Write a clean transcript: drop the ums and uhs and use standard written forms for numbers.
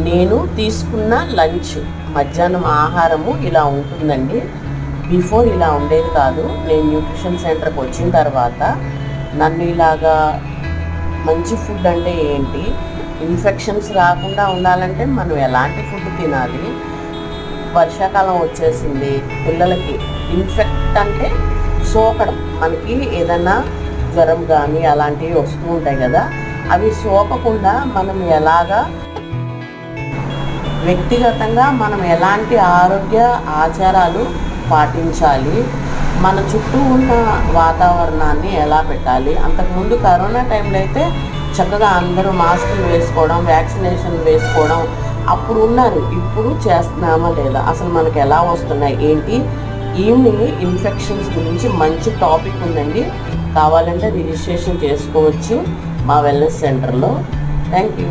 నేను తీసుకున్న లంచ్ మధ్యాహ్నం ఆహారము ఇలా ఉంటుందండి. బిఫోర్ ఇలా ఉండేది కాదు. నేను న్యూట్రిషన్ సెంటర్కి వచ్చిన తర్వాత నన్ను ఇలాగా మంచి ఫుడ్ అంటే ఏంటి, ఇన్ఫెక్షన్స్ రాకుండా ఉండాలంటే మనం ఎలాంటి ఫుడ్ తినాలి, వర్షాకాలం వచ్చేసింది, పిల్లలకి ఇన్ఫెక్ట్ అంటే సోకడం, మనకి ఏదన్నా జ్వరం కానీ అలాంటివి వస్తూ ఉంటాయి కదా, అవి సోకకుండా మనం ఎలాగా వ్యక్తిగతంగా మనం ఎలాంటి ఆరోగ్య ఆచారాలు పాటించాలి, మన చుట్టూ ఉన్న వాతావరణాన్ని ఎలా పెట్టాలి. అంతకుముందు కరోనా టైంలో అయితే చక్కగా అందరూ మాస్కులు వేసుకోవడం, వ్యాక్సినేషన్ వేసుకోవడం అప్పుడు ఉన్నారు. ఇప్పుడు చేస్తున్నామా లేదా, అసలు మనకు ఎలా వస్తున్నాయి ఏంటి. ఈవినింగ్ ఇన్ఫెక్షన్స్ గురించి మంచి టాపిక్ ఉందండి. కావాలంటే రిజిస్ట్రేషన్ చేసుకోవచ్చు మా వెల్నెస్ సెంటర్లో. Thank you.